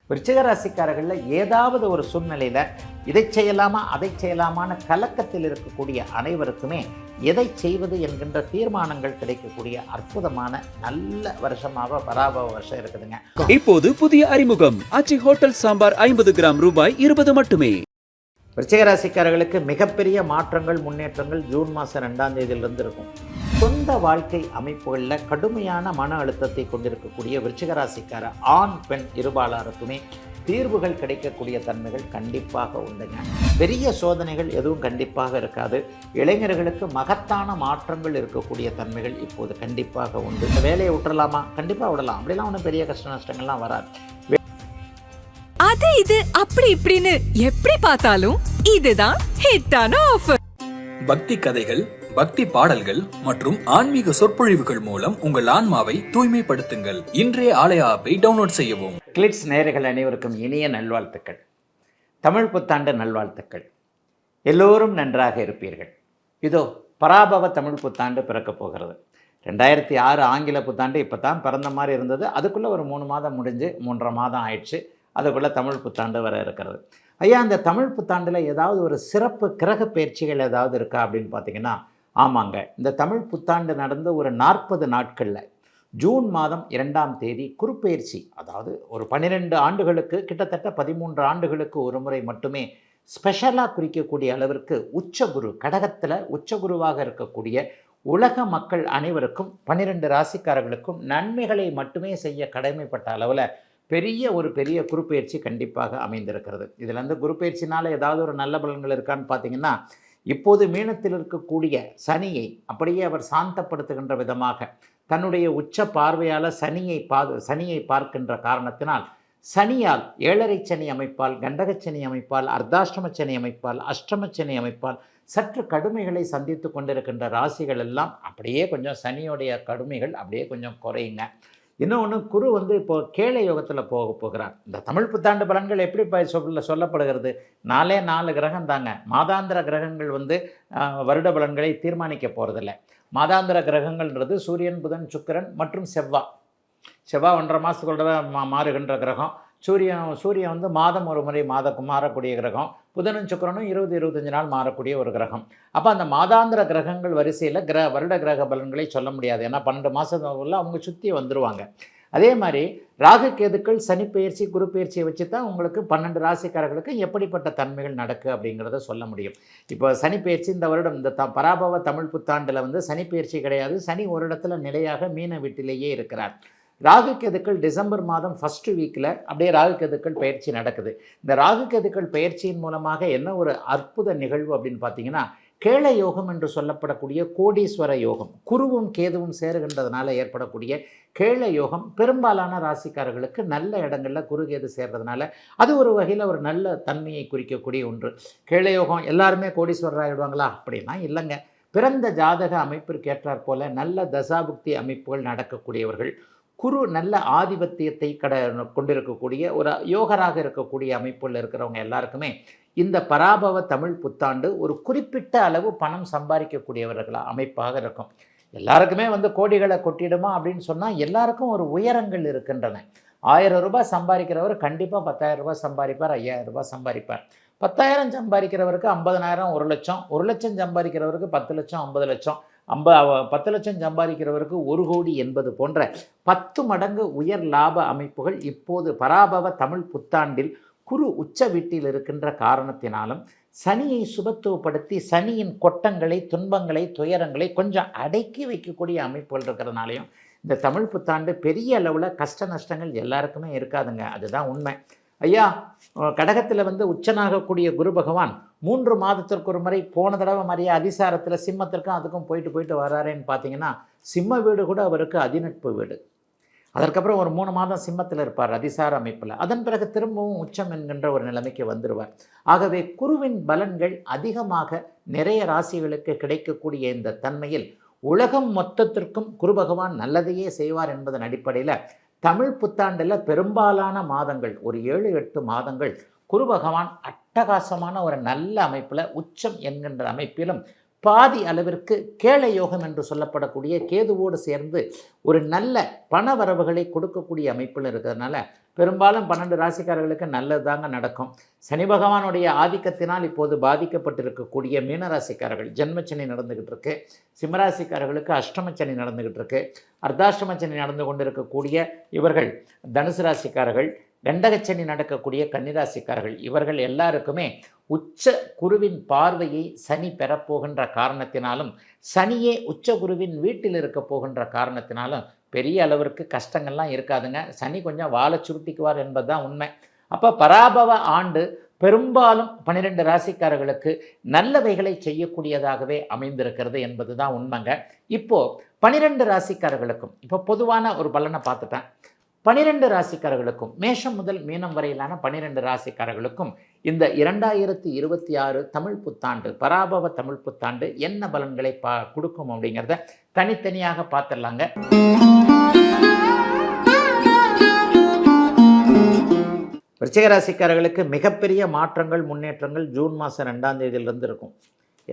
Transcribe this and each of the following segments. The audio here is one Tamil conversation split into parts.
விருச்சிக ராசிக்காரர்களில் ஏதாவது ஒரு சூழ்நிலையில் இதை செய்யலாமா அதை செய்யலாமான கலக்கத்தில் இருக்கக்கூடிய அனைவருக்குமே எதை செய்வது என்கின்ற தீர்மானங்கள் கிடைக்கக்கூடிய அற்புதமான நல்ல வருஷமாக பராபவ வருஷம் இருக்குதுங்க. இப்போது புதிய அறிமுகம் ஆச்சி ஹோட்டல் சாம்பார் 50 கிராம் ரூபாய் 20 மட்டுமே. விருச்சிக ராசிக்காரர்களுக்கு மிகப்பெரிய மாற்றங்கள் முன்னேற்றங்கள் ஜூன் மாதம் 2ஆம் தேதியிலிருந்து இருக்கும். சொந்த வாழ்க்கை அமைப்புகளில் கடுமையான மன அழுத்தத்தை கொண்டிருக்கக்கூடிய விருச்சிக ராசிக்கார ஆண் பெண் இருபாலாருக்குமே தீர்வுகள் கிடைக்கக்கூடிய தன்மைகள் கண்டிப்பாக உண்டுங்க. பெரிய சோதனைகள் எதுவும் கண்டிப்பாக இருக்காது. இளைஞர்களுக்கு மகத்தான மாற்றங்கள் இருக்கக்கூடிய தன்மைகள் இப்போது கண்டிப்பாக உண்டு. இந்த வேலையை விட்டுறலாமா? கண்டிப்பாக விடலாம். அப்படிலாம் ஒன்றும் பெரிய கஷ்ட நஷ்டங்கள்லாம் வராது. அது இது அப்படி இப்படின்னு எப்படி பார்த்தாலும் இதுதான் ஹிட்டான ஆஃபர். பக்தி கதைகள், பக்தி பாடல்கள் மற்றும் ஆன்மீக சொற்பொழிவுகள் மூலம் உங்கள் ஆன்மாவை தூய்மைப்படுத்துங்கள். இன்றைய ஆலய ஆப்பை டவுன்லோட் செய்யவும். கிளிட்ஸ் நேயர்கள் அனைவருக்கும் இனிய நல்வாழ்த்துக்கள். தமிழ் புத்தாண்டு நல்வாழ்த்துக்கள். எல்லோரும் நன்றாக இருப்பீர்கள். இதோ பராபவ தமிழ் புத்தாண்டு பிறக்கப் போகிறது. 2006 ஆங்கில புத்தாண்டு இப்போ தான் பிறந்த மாதிரி இருந்தது. அதுக்குள்ளே ஒரு 3 மாதம் முடிஞ்சு 3.5 மாதம் ஆயிடுச்சு. அதுக்குள்ளே தமிழ் புத்தாண்டு வர இருக்கிறது. ஐயா, அந்த தமிழ் புத்தாண்டில் ஏதாவது ஒரு சிறப்பு கிரக பயிற்சிகள் ஏதாவது இருக்கா அப்படின்னு பார்த்தீங்கன்னா, ஆமாங்க. இந்த தமிழ் புத்தாண்டு நடந்து ஒரு 40 நாட்களில் ஜூன் மாதம் 2ஆம் தேதி குருப்பெயர்ச்சி, அதாவது ஒரு 12 ஆண்டுகளுக்கு கிட்டத்தட்ட 13 ஆண்டுகளுக்கு ஒரு முறை மட்டுமே ஸ்பெஷலாக குறிக்கக்கூடிய அளவிற்கு உச்சகுரு, கடகத்தில் உச்சகுருவாக இருக்கக்கூடிய உலக மக்கள் அனைவருக்கும் 12 ராசிக்காரர்களுக்கும் நன்மைகளை மட்டுமே செய்ய கடமைப்பட்ட அளவில் பெரிய குருப்பெயர்ச்சி கண்டிப்பாக அமைந்திருக்கிறது. இதில் வந்து குருப்பெயர்ச்சினால் ஏதாவது ஒரு நல்ல பலன்கள் இருக்கான்னு பார்த்தீங்கன்னா, இப்போது மீனத்தில் இருக்கக்கூடிய சனியை அப்படியே அவர் சாந்தப்படுத்துகின்ற விதமாக தன்னுடைய உச்ச பார்வையால் சனியை பார்க்கின்ற காரணத்தினால் சனியால் 7.5 சனி அமைப்பால், கண்டகச்சனி அமைப்பால், அர்த்தாஷ்டம சனி அமைப்பால், அஷ்டம சனி அமைப்பால் சற்று கடுமைகளை சந்தித்து கொண்டிருக்கின்ற ராசிகள் எல்லாம் அப்படியே கொஞ்சம் சனியோடைய கடுமைகள் அப்படியே கொஞ்சம் குறையுங்க. இன்னொன்று, குரு வந்து இப்போது கேளை யோகத்தில் போகிறார். இந்த தமிழ் புத்தாண்டு பலன்கள் எப்படி சொல்லப்படுகிறது? 4 கிரகம் தாங்க. மாதாந்திர கிரகங்கள் வந்து வருட பலன்களை தீர்மானிக்க போகிறதில்ல. மாதாந்திர கிரகங்கள்ன்றது சூரியன், புதன், சுக்கிரன் மற்றும் செவ்வாய் 1.5 மாதத்துக்குள்ள மாறுகின்ற கிரகம். சூரியன் வந்து மாதம் ஒரு முறை மாறக்கூடிய கிரகம். புதனும் சுக்கிரனும் 20-25 நாள் மாறக்கூடிய ஒரு கிரகம். அப்போ அந்த மாதாந்திர கிரகங்கள் வரிசையில் வருட கிரக பலன்களை சொல்ல முடியாது. ஏன்னா 12 மாதத்துக்குள்ள அவங்க சுற்றி வந்துடுவாங்க. அதே மாதிரி ராகு கேதுக்கள் சனி பயிற்சி குரு பயிற்சியை வச்சு தான் உங்களுக்கு 12 ராசிக்காரர்களுக்கு எப்படிப்பட்ட தன்மைகள் நடக்கு அப்படிங்கிறத சொல்ல முடியும். இப்போ சனி பயிற்சி இந்த வருடம் இந்த பராபவ தமிழ் புத்தாண்டில் வந்து சனி பயிற்சி கிடையாது. சனி ஒரு இடத்துல நிலையாக மீன வீட்டிலேயே இருக்கிறார். ராகு கேதுக்கள் டிசம்பர் மாதம் ஃபஸ்ட்டு வீக்கில் அப்படியே ராகு கேதுக்கள் பயிற்சி நடக்குது. இந்த ராகு கேதுக்கள் பயிற்சியின் மூலமாக என்ன ஒரு அற்புத நிகழ்வு அப்படின்னு பார்த்தீங்கன்னா, கேள யோகம் என்று சொல்லப்படக்கூடிய கோடீஸ்வர யோகம், குருவும் கேதுவும் சேருகின்றதுனால ஏற்படக்கூடிய கேள யோகம் பெரும்பாலான ராசிக்காரர்களுக்கு நல்ல இடங்களில் குரு கேது சேர்றதுனால அது ஒரு வகையில் ஒரு நல்ல தன்மையை குறிக்கக்கூடிய ஒன்று. கேள யோகம் எல்லாருமே கோடீஸ்வரர் ஆகிடுவாங்களா அப்படின்னா இல்லைங்க. பிறந்த ஜாதக அமைப்பிற்கு ஏற்றாற் போல நல்ல தசாபுக்தி அமைப்புகள் நடக்கக்கூடியவர்கள், குரு நல்ல ஆதிபத்தியத்தை கொண்டிருக்கக்கூடிய ஒரு யோகராக இருக்கக்கூடிய அமைப்புள்ள இருக்கிறவங்க எல்லாருக்குமே இந்த பராபவ தமிழ் புத்தாண்டு ஒரு குறிப்பிட்ட அளவு பணம் சம்பாதிக்கக்கூடியவர்களாக அமைப்பாக இருக்கும். எல்லாருக்குமே வந்து கோடிகளை கொட்டிடுமா அப்படின்னு சொன்னால் எல்லாருக்கும் ஒரு உயரங்கள் இருக்கின்றன. 1000 ரூபாய் சம்பாதிக்கிறவர் கண்டிப்பாக 10,000 ரூபாய் சம்பாதிப்பார், 5000 ரூபாய் சம்பாதிப்பார். 10,000 சம்பாதிக்கிறவருக்கு 50,000, 1 லட்சம், 1 லட்சம் சம்பாதிக்கிறவருக்கு 10 லட்சம், 50 லட்சம், 10 லட்சம் சம்பாதிக்கிறவருக்கு 1 கோடி என்பது போன்ற 10 மடங்கு உயர் லாப அமைப்புகள் இப்போது பராபவ தமிழ் புத்தாண்டில் குரு உச்ச வீட்டில் இருக்கின்ற காரணத்தினாலும் சனியை சுபத்துவப்படுத்தி சனியின் கொட்டங்களை, துன்பங்களை, துயரங்களை கொஞ்சம் அடக்கி வைக்கக்கூடிய அமைப்புகள் இருக்கிறதுனாலையும் இந்த தமிழ் புத்தாண்டு பெரிய அளவில் கஷ்ட நஷ்டங்கள் எல்லாருக்குமே இருக்காதுங்க. அதுதான் உண்மை. ஐயா, கடகத்தில் வந்து உச்சனாகக்கூடிய குரு பகவான் 3 மாதத்திற்கு ஒரு முறை போன தடவை மாதிரியே அதிசாரத்தில் சிம்மத்திற்கும் அதுக்கும் போயிட்டு வராருன்னு பார்த்தீங்கன்னா, சிம்ம வீடு கூட அவருக்கு அதிநட்பு வீடு. அதற்கப்புறம் ஒரு 3 மாதம் சிம்மத்தில் இருப்பார் அதிசார அமைப்பில். அதன் பிறகு திரும்பவும் உச்சம் என்கின்ற ஒரு நிலைமைக்கு வந்துடுவார். ஆகவே குருவின் பலன்கள் அதிகமாக நிறைய ராசிகளுக்கு கிடைக்கக்கூடிய இந்த தன்மையில் உலகம் மொத்தத்திற்கும் குரு பகவான் நல்லதையே செய்வார் என்பதன் அடிப்படையில் தமிழ் புத்தாண்டில் பெரும்பாலான மாதங்கள் ஒரு 7-8 மாதங்கள் குரு பகவான் அட்டகாசமான ஒரு நல்ல அமைப்பில் உச்சம் என்கின்ற அமைப்பிலும் பாதி அளவிற்கு கேள யோகம் என்று சொல்லப்படக்கூடிய கேதுவோடு சேர்ந்து ஒரு நல்ல பண வரவுகளை கொடுக்கக்கூடிய அமைப்பில் இருக்கிறதுனால பெரும்பாலும் 12 ராசிக்காரர்களுக்கு நல்லது தாங்க நடக்கும். சனி பகவானுடைய ஆதிக்கத்தினால் இப்போது பாதிக்கப்பட்டிருக்கக்கூடிய மீனராசிக்காரர்கள் ஜென்மச்சனி நடந்துகிட்டு இருக்கு, சிம்மராசிக்காரர்களுக்கு அஷ்டமச்சனி நடந்துகிட்டு இருக்கு, அர்த்தாஷ்டமச்சனி நடந்து கொண்டிருக்கக்கூடிய இவர்கள் தனுசு ராசிக்காரர்கள், கண்டகச்சனி நடக்கக்கூடிய கன்னிராசிக்காரர்கள் இவர்கள் எல்லாருக்குமே உச்ச குருவின் பார்வையை சனி பெறப்போகின்ற காரணத்தினாலும் சனியே உச்ச குருவின் வீட்டில் இருக்க போகின்ற காரணத்தினாலும் பெரிய அளவிற்கு கஷ்டங்கள்லாம் இருக்காதுங்க. சனி கொஞ்சம் வாழை சுருட்டிக்குவார் என்பதுதான் உண்மை. அப்போ பராபவ ஆண்டு பெரும்பாலும் 12 ராசிக்காரர்களுக்கு நல்லவைகளை செய்யக்கூடியதாகவே அமைந்திருக்கிறது என்பது தான் உண்மைங்க. இப்போது 12 ராசிக்காரர்களுக்கும் இப்போ பொதுவான ஒரு பலனை பார்த்துட்டேன். 12 ராசிக்காரர்களுக்கும் மேஷம் முதல் மீனம் வரையிலான 12 ராசிக்காரர்களுக்கும் இந்த 2026 தமிழ் புத்தாண்டு பராபவ தமிழ் புத்தாண்டு என்ன பலன்களை கொடுக்கும் அப்படிங்கிறத தனித்தனியாக பார்த்துடலாங்க. விருச்சிக ராசிக்காரர்களுக்கு மிகப்பெரிய மாற்றங்கள் முன்னேற்றங்கள் ஜூன் மாதம் 2ஆம் தேதியிலிருந்து இருக்கும்.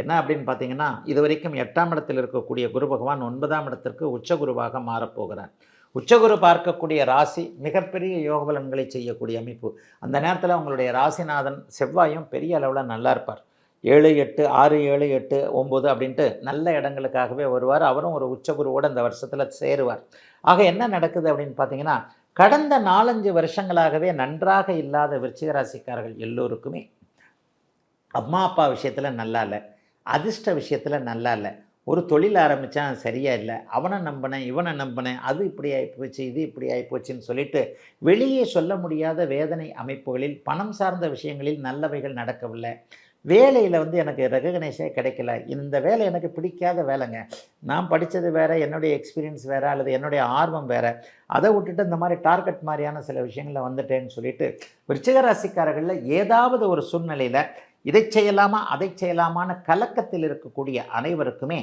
என்ன அப்படின்னு பார்த்தீங்கன்னா, இது வரைக்கும் 8ஆம் இடத்தில் இருக்கக்கூடிய குரு பகவான் 9ஆம் இடத்திற்கு உச்சகுருவாக மாறப்போகிறார். உச்சகுரு பார்க்கக்கூடிய ராசி மிகப்பெரிய யோக பலன்களை செய்யக்கூடிய அமைப்பு. அந்த நேரத்தில் உங்களுடைய ராசிநாதன் செவ்வாயும் பெரிய அளவில் நல்லா இருப்பார். 7, 8, 6, 7, 8, 9 அப்படின்ட்டு நல்ல இடங்களுக்காகவே வருவார். அவரும் ஒரு உச்சகுருவோடு இந்த வருஷத்தில் சேருவார். ஆக என்ன நடக்குது அப்படின்னு பார்த்தீங்கன்னா, கடந்த 4-5 வருஷங்களாகவே நன்றாக இல்லாத விருச்சிக ராசிக்காரர்கள் எல்லோருக்குமே அம்மா அப்பா விஷயத்தில் நல்லா இல்லை, அதிர்ஷ்ட விஷயத்தில் நல்லா இல்லை, ஒரு தொழில் ஆரம்பித்தான் சரியாக இல்லை, அவனை நம்பினேன் இவனை நம்பினேன், அது இப்படி ஆகிப்போச்சு இது இப்படி ஆகிப்போச்சுன்னு சொல்லிட்டு வெளியே சொல்ல முடியாத வேதனை அமைப்புகளில் பணம் சார்ந்த விஷயங்களில் நல்லவைகள் நடக்கவில்லை. வேலையில் எனக்கு ரெகக்னைஸே கிடைக்கல, இந்த வேலை எனக்கு பிடிக்காத வேலைங்க, நான் படித்தது வேறு, என்னுடைய எக்ஸ்பீரியன்ஸ் வேறு, அல்லது என்னுடைய ஆர்வம் வேறு, அதை விட்டுட்டு இந்த மாதிரி டார்கெட் மாதிரியான சில விஷயங்களில் வந்துட்டேன்னு சொல்லிட்டு விருச்சிக ராசிக்காரர்களில் ஏதாவது ஒரு சூழ்நிலையில் இதை செய்யலாமா அதை செய்யலாமான கலக்கத்தில் இருக்கக்கூடிய அனைவருக்குமே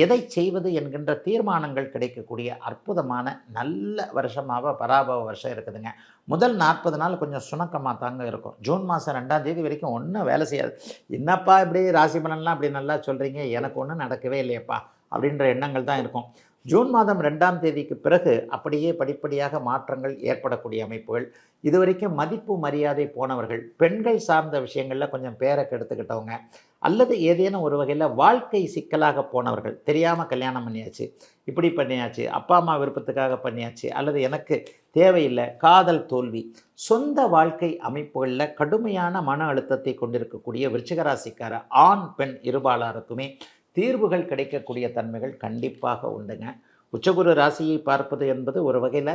எதை செய்வது என்கின்ற தீர்மானங்கள் கிடைக்கக்கூடிய அற்புதமான நல்ல வருஷமாக பராபவ வருஷம் இருக்குதுங்க. முதல் 40 நாள் கொஞ்சம் சுணக்கமாக தாங்க இருக்கும். ஜூன் மாதம் 2ஆம் தேதி வரைக்கும் ஒன்றும் வேலை செய்யாது. என்னப்பா இப்படி ராசி பலன்லாம் அப்படி நல்லா சொல்கிறீங்க, எனக்கு ஒன்றும் நடக்கவே இல்லையப்பா அப்படின்ற எண்ணங்கள் தான் இருக்கும். ஜூன் மாதம் 2ஆம் தேதிக்கு பிறகு அப்படியே படிப்படியாக மாற்றங்கள் ஏற்படக்கூடிய அமைப்புகள். இதுவரைக்கும் மதிப்பு மரியாதை போனவர்கள், பெண்கள் சார்ந்த விஷயங்களில் கொஞ்சம் பேரை கெடுத்துக்கிட்டவங்க, அல்லது ஏதேனும் ஒரு வகையில் வாழ்க்கை சிக்கலாக போனவர்கள், தெரியாமல் கல்யாணம் பண்ணியாச்சு, இப்படி பண்ணியாச்சு, அப்பா அம்மா விருப்பத்துக்காக பண்ணியாச்சு, அல்லது எனக்கு தேவையில்லை, காதல் தோல்வி, சொந்த வாழ்க்கை அமைப்புகளில் கடுமையான மன அழுத்தத்தை கொண்டிருக்கக்கூடிய விருச்சிக ராசிக்கார ஆண் பெண் இருபாலாருக்குமே தீர்வுகள் கிடைக்கக்கூடிய தன்மைகள் கண்டிப்பாக உண்டுங்க. உச்சகுரு ராசியை பார்ப்பது என்பது ஒரு வகையில்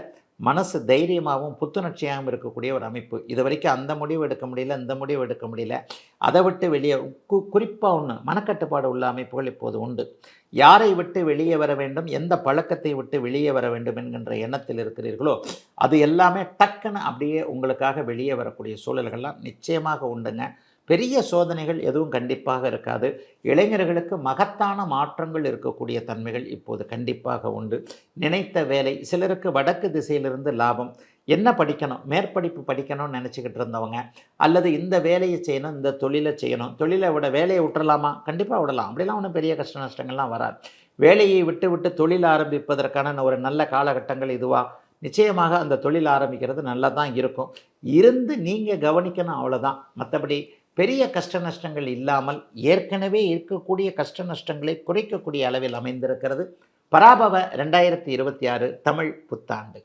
மனசு தைரியமாகவும் புத்துணர்ச்சியாகவும் இருக்கக்கூடிய ஒரு அமைப்பு. இது வரைக்கும் அந்த முடிவு எடுக்க முடியல, இந்த முடிவு எடுக்க முடியல, அதை விட்டு வெளியே குறிப்பாக ஒன்று மனக்கட்டுப்பாடு உள்ள அமைப்புகள் இப்போது உண்டு. யாரை விட்டு வெளியே வர வேண்டும், எந்த பழக்கத்தை விட்டு வெளியே வர வேண்டும் என்கின்ற எண்ணத்தில் இருக்கிறீர்களோ அது எல்லாமே டக்குன்னு அப்படியே உங்களுக்காக வெளியே வரக்கூடிய சூழல்கள்லாம் நிச்சயமாக உண்டுங்க. பெரிய சோதனைகள் எதுவும் கண்டிப்பாக இருக்காது. இளைஞர்களுக்கு மகத்தான மாற்றங்கள் இருக்கக்கூடிய தன்மைகள் இப்போது கண்டிப்பாக உண்டு. நினைத்த வேலை, சிலருக்கு வடக்கு திசையிலிருந்து லாபம், என்ன படிக்கணும், மேற்படிப்பு படிக்கணும்னு நினச்சிக்கிட்டு இருந்தவங்க, அல்லது இந்த வேலையை செய்யணும், இந்த தொழிலை செய்யணும், தொழிலை விட வேலையை விட்டுறலாமா, கண்டிப்பாக விடலாம், அப்படிலாம் ஒன்றும் பெரிய கஷ்ட நஷ்டங்கள்லாம் வராது. வேலையை விட்டு தொழில் ஆரம்பிப்பதற்கான ஒரு நல்ல காலகட்டங்கள் இதுவாக நிச்சயமாக அந்த தொழில் ஆரம்பிக்கிறது நல்லா தான் இருக்கும். இருந்து நீங்கள் கவனிக்கணும், அவ்வளோதான். மற்றபடி பெரிய கஷ்ட நஷ்டங்கள் இல்லாமல் ஏற்கனவே இருக்கக்கூடிய கஷ்ட நஷ்டங்களை குறைக்கக்கூடிய அளவில் அமைந்திருக்கிறது பராபவ 2026 தமிழ் புத்தாண்டு.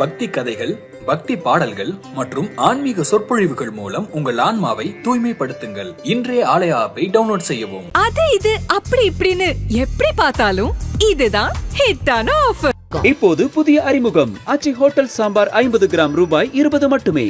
பக்தி கதைகள், பக்தி பாடல்கள் மற்றும் ஆன்மீக சொற்பொழிவுகள் மூலம் உங்கள் ஆன்மாவை தூய்மைப்படுத்துங்கள். இன்றைய ஆலய ஆப்பை டவுன்லோட் செய்யவும். அது இது அப்படி இப்படின்னு எப்படி பார்த்தாலும் இதுதான் ஹிட்டான ஆஃபர். இப்போது புதிய அறிமுகம் ஆச்சி ஹோட்டல் சாம்பார் 50 கிராம் ரூபாய் 20 மட்டுமே.